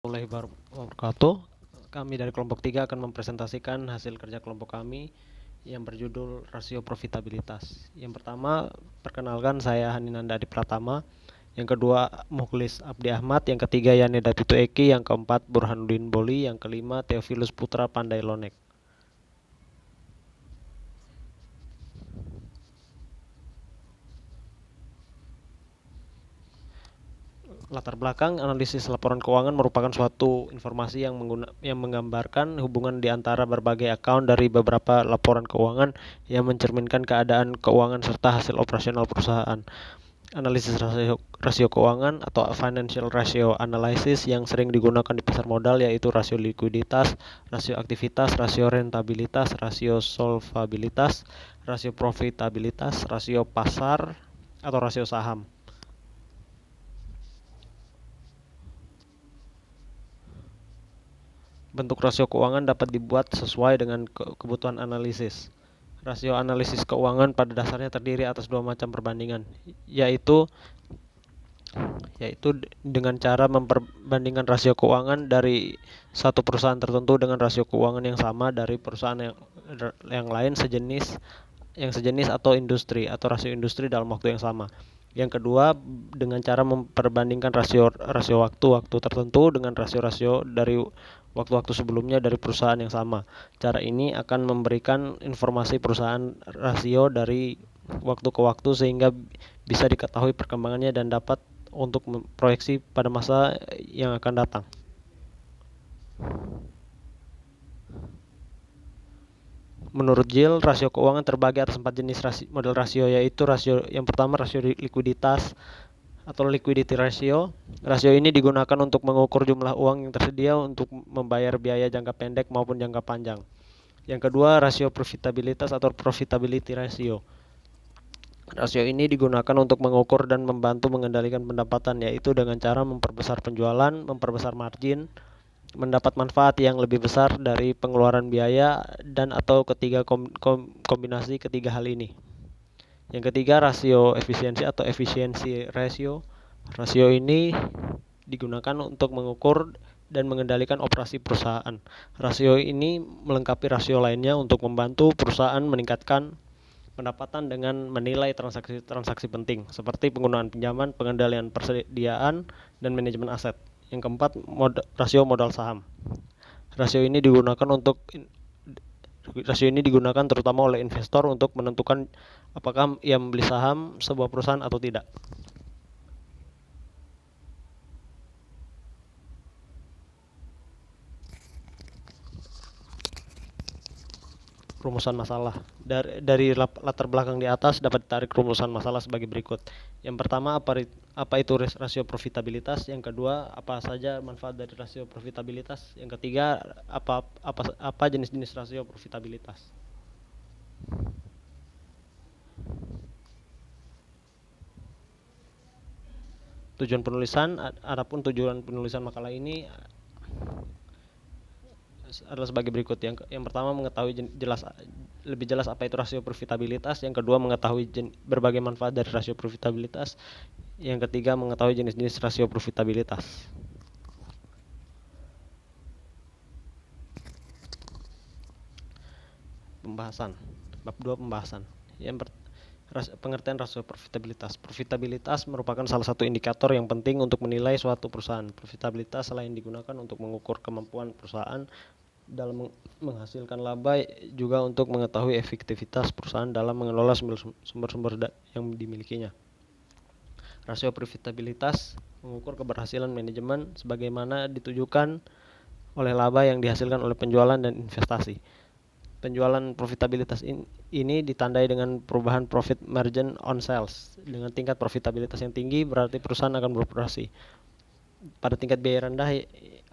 warahmatullahi wabarakatuh. Kami dari kelompok 3 akan mempresentasikan hasil kerja kelompok kami yang berjudul rasio profitabilitas. Yang pertama, perkenalkan saya Haninanda Adi Pratama. Yang kedua, Mukhlis Abdi Ahmad. Yang ketiga, Yani Dapitu Eki. Yang keempat, Burhanuddin Boli. Yang kelima, Theophilus Putra Pandai Lonek. Latar belakang analisis laporan keuangan merupakan suatu informasi yang menggambarkan hubungan di antara berbagai account dari beberapa laporan keuangan yang mencerminkan keadaan keuangan serta hasil operasional perusahaan. Analisis rasio keuangan atau financial ratio analysis yang sering digunakan di pasar modal yaitu rasio likuiditas, rasio aktivitas, rasio rentabilitas, rasio solvabilitas, rasio profitabilitas, rasio pasar atau rasio saham. Bentuk rasio keuangan dapat dibuat sesuai dengan kebutuhan analisis. Rasio analisis keuangan pada dasarnya terdiri atas dua macam perbandingan, yaitu dengan cara memperbandingkan rasio keuangan dari satu perusahaan tertentu dengan rasio keuangan yang sama dari perusahaan yang lain sejenis atau industri atau rasio industri dalam waktu yang sama. Yang kedua, dengan cara memperbandingkan rasio waktu tertentu dengan rasio dari waktu-waktu sebelumnya dari perusahaan yang sama. Cara ini akan memberikan informasi perusahaan rasio dari waktu ke waktu sehingga bisa diketahui perkembangannya dan dapat untuk memproyeksi pada masa yang akan datang. Menurut Jill, rasio keuangan terbagi atas 4 jenis model rasio, yaitu rasio yang pertama rasio likuiditas atau liquidity ratio. Rasio ini digunakan untuk mengukur jumlah uang yang tersedia untuk membayar biaya jangka pendek maupun jangka panjang. Yang kedua, rasio profitabilitas atau profitability ratio. Rasio ini digunakan untuk mengukur dan membantu mengendalikan pendapatan, yaitu dengan cara memperbesar penjualan, memperbesar margin, mendapat manfaat yang lebih besar dari pengeluaran biaya dan atau kombinasi ketiga hal ini. Yang ketiga, rasio efisiensi atau efficiency ratio. Rasio ini digunakan untuk mengukur dan mengendalikan operasi perusahaan. Rasio ini melengkapi rasio lainnya untuk membantu perusahaan meningkatkan pendapatan dengan menilai transaksi penting seperti penggunaan pinjaman, pengendalian persediaan, dan manajemen aset. Yang keempat, rasio modal saham. Rasio ini digunakan terutama oleh investor untuk menentukan apakah ia membeli saham sebuah perusahaan atau tidak. Rumusan masalah. Dari latar belakang di atas dapat ditarik rumusan masalah sebagai berikut. Yang pertama, apa itu rasio profitabilitas? Yang kedua, apa saja manfaat dari rasio profitabilitas? Yang ketiga, apa jenis-jenis rasio profitabilitas? Adapun tujuan penulisan makalah ini adalah sebagai berikut. Yang pertama, mengetahui lebih jelas apa itu rasio profitabilitas. Yang kedua, mengetahui berbagai manfaat dari rasio profitabilitas. Yang ketiga, mengetahui jenis-jenis rasio profitabilitas. Pembahasan. Bab 2, pembahasan. Pengertian rasio profitabilitas. Profitabilitas merupakan salah satu indikator yang penting untuk menilai suatu perusahaan. Profitabilitas selain digunakan untuk mengukur kemampuan perusahaan dalam menghasilkan laba, juga untuk mengetahui efektivitas perusahaan dalam mengelola sumber-sumber yang dimilikinya. Rasio profitabilitas mengukur keberhasilan manajemen sebagaimana ditujukan oleh laba yang dihasilkan oleh penjualan dan investasi. Penjualan profitabilitas ini ditandai dengan perubahan profit margin on sales. Dengan tingkat profitabilitas yang tinggi berarti perusahaan akan beroperasi pada tingkat biaya rendah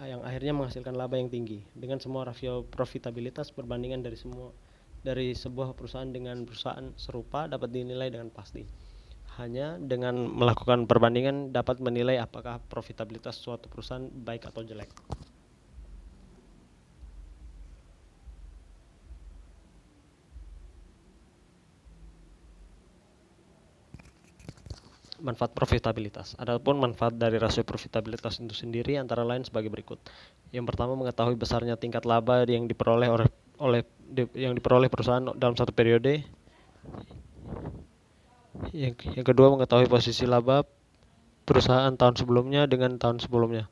yang akhirnya menghasilkan laba yang tinggi. Dengan semua rasio profitabilitas, perbandingan dari sebuah perusahaan dengan perusahaan serupa dapat dinilai dengan pasti. Hanya dengan melakukan perbandingan dapat menilai apakah profitabilitas suatu perusahaan baik atau jelek. Manfaat profitabilitas. Adapun manfaat dari rasio profitabilitas itu sendiri antara lain sebagai berikut. Yang pertama, mengetahui besarnya tingkat laba yang diperoleh perusahaan dalam satu periode. Yang kedua, mengetahui posisi laba perusahaan tahun sebelumnya dengan tahun sebelumnya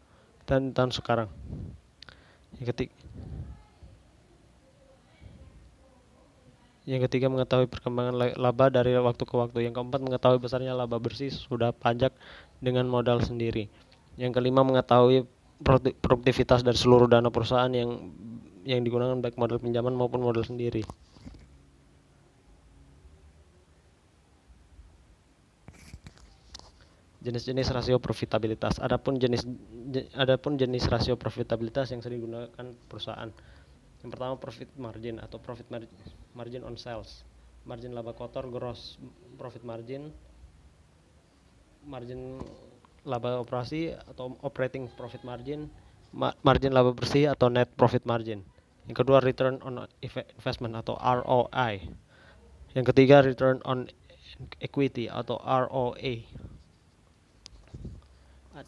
dan tahun sekarang. Yang ketiga, mengetahui perkembangan laba dari waktu ke waktu. Yang keempat, mengetahui besarnya laba bersih sudah pajak dengan modal sendiri. Yang kelima, mengetahui produktivitas dari seluruh dana perusahaan yang digunakan baik modal pinjaman maupun modal sendiri. Jenis-jenis rasio profitabilitas. Adapun jenis rasio profitabilitas yang sering digunakan perusahaan. Yang pertama, profit margin atau profit margin on sales. Margin laba kotor, gross profit margin, margin laba operasi atau operating profit margin, margin laba bersih atau net profit margin. Yang kedua, return on investment atau ROI. Yang ketiga, return on equity atau ROA.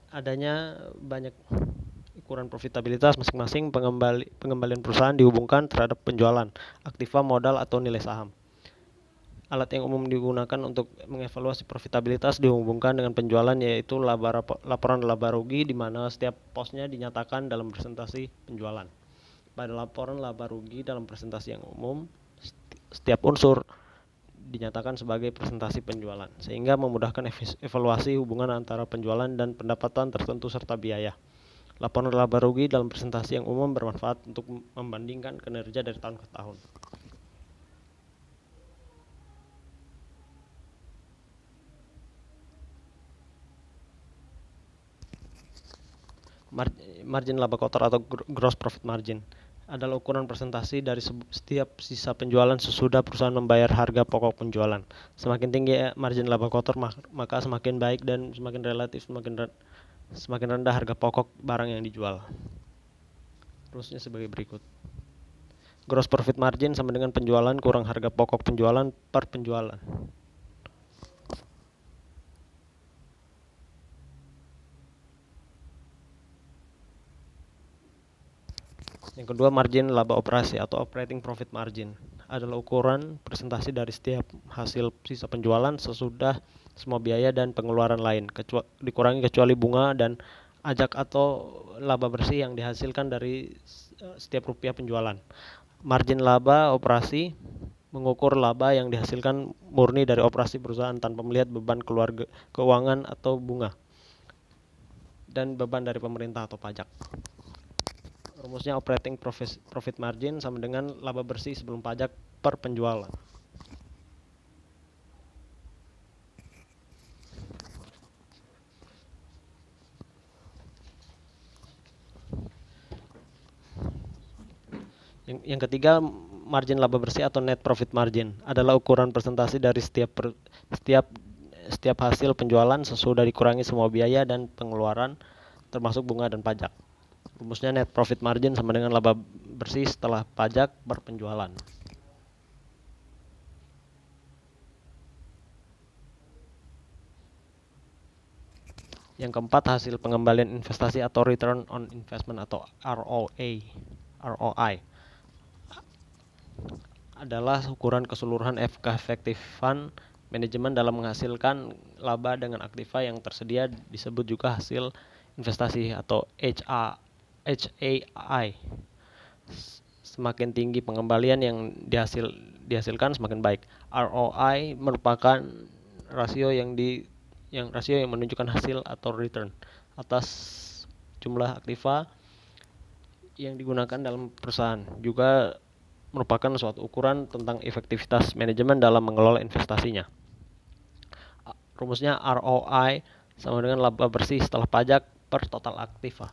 Adanya banyak ukuran profitabilitas masing-masing pengembalian perusahaan dihubungkan terhadap penjualan, aktiva, modal, atau nilai saham. Alat yang umum digunakan untuk mengevaluasi profitabilitas dihubungkan dengan penjualan, yaitu laporan laba rugi, di mana setiap posnya dinyatakan dalam presentasi penjualan. Pada laporan laba rugi dalam presentasi yang umum, setiap unsur dinyatakan sebagai presentasi penjualan, sehingga memudahkan evaluasi hubungan antara penjualan dan pendapatan tertentu serta biaya. Laporan laba rugi dalam presentasi yang umum bermanfaat untuk membandingkan kinerja dari tahun ke tahun. Margin laba kotor atau gross profit margin adalah ukuran presentasi dari setiap sisa penjualan sesudah perusahaan membayar harga pokok penjualan. Semakin tinggi margin laba kotor, maka semakin baik dan semakin relatif semakin rendah harga pokok barang yang dijual. Terusnya sebagai berikut. Gross profit margin sama dengan penjualan kurang harga pokok penjualan per penjualan. Yang kedua, margin laba operasi atau operating profit margin adalah ukuran presentasi dari setiap hasil sisa penjualan sesudah semua biaya dan pengeluaran lain dikurangi kecuali bunga dan pajak atau laba bersih yang dihasilkan dari setiap rupiah penjualan. Margin laba operasi mengukur laba yang dihasilkan murni dari operasi perusahaan tanpa melihat beban keluarga keuangan atau bunga dan beban dari pemerintah atau pajak. Rumusnya operating profit margin sama dengan laba bersih sebelum pajak per penjualan. Yang ketiga, margin laba bersih atau net profit margin adalah ukuran presentasi dari setiap hasil penjualan sesudah dikurangi semua biaya dan pengeluaran termasuk bunga dan pajak. Rumusnya net profit margin sama dengan laba bersih setelah pajak per penjualan. Yang keempat, hasil pengembalian investasi atau return on investment atau ROI adalah ukuran keseluruhan keefektifan manajemen dalam menghasilkan laba dengan aktiva yang tersedia, disebut juga hasil investasi atau HAI. Semakin tinggi pengembalian yang dihasilkan semakin baik. ROI merupakan rasio yang menunjukkan hasil atau return atas jumlah aktiva yang digunakan dalam perusahaan. Juga merupakan suatu ukuran tentang efektivitas manajemen dalam mengelola investasinya. Rumusnya ROI sama dengan laba bersih setelah pajak per total aktiva.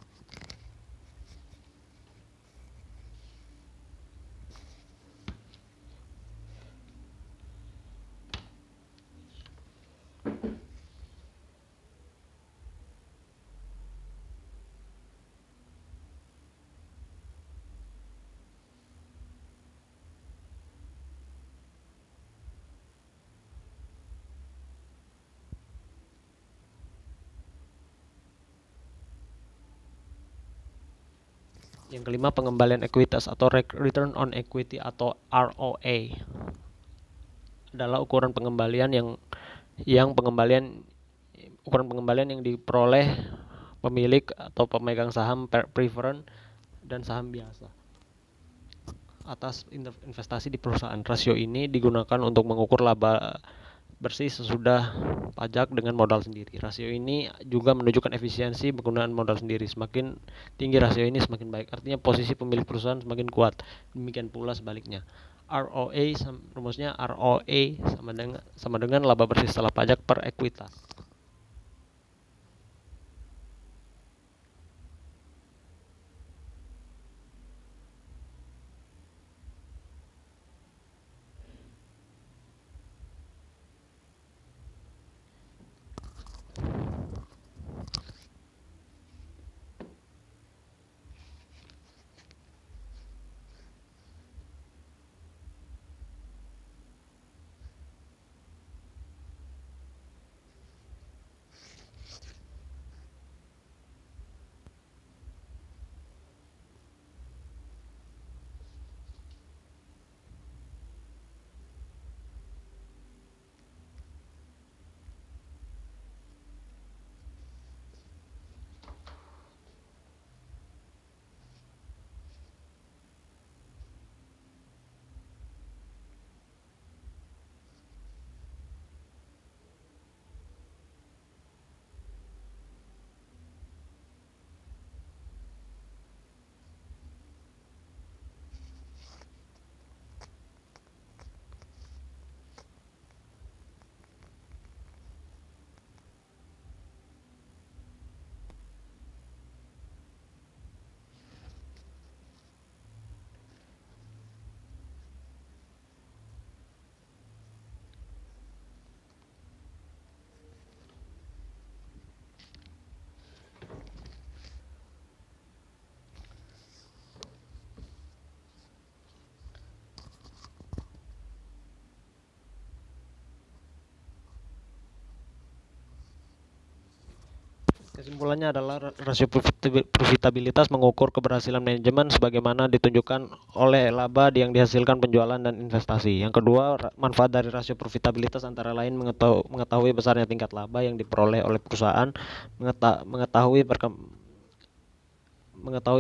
Yang kelima, pengembalian ekuitas atau return on equity atau ROA adalah ukuran pengembalian yang diperoleh pemilik atau pemegang saham preferred dan saham biasa atas investasi di perusahaan. Rasio ini digunakan untuk mengukur laba bersih sesudah pajak dengan modal sendiri. Rasio ini juga menunjukkan efisiensi penggunaan modal sendiri. Semakin tinggi rasio ini semakin baik. Artinya posisi pemilik perusahaan semakin kuat. Demikian pula sebaliknya. Rumusnya ROA sama dengan laba bersih setelah pajak per ekuitas. Kesimpulannya adalah rasio profitabilitas mengukur keberhasilan manajemen sebagaimana ditunjukkan oleh laba yang dihasilkan penjualan dan investasi. Yang kedua, manfaat dari rasio profitabilitas antara lain mengetahui besarnya tingkat laba yang diperoleh oleh perusahaan, mengetahui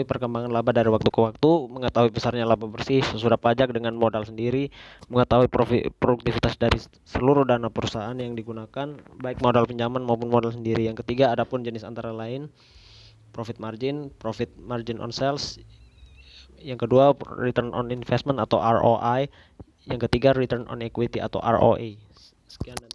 perkembangan laba dari waktu ke waktu, mengetahui besarnya laba bersih sesudah pajak dengan modal sendiri, mengetahui produktivitas dari seluruh dana perusahaan yang digunakan, baik modal pinjaman maupun modal sendiri. Yang ketiga, adapun jenis antara lain profit margin on sales. Yang kedua, return on investment atau ROI. Yang ketiga, return on equity atau ROA. Sekian.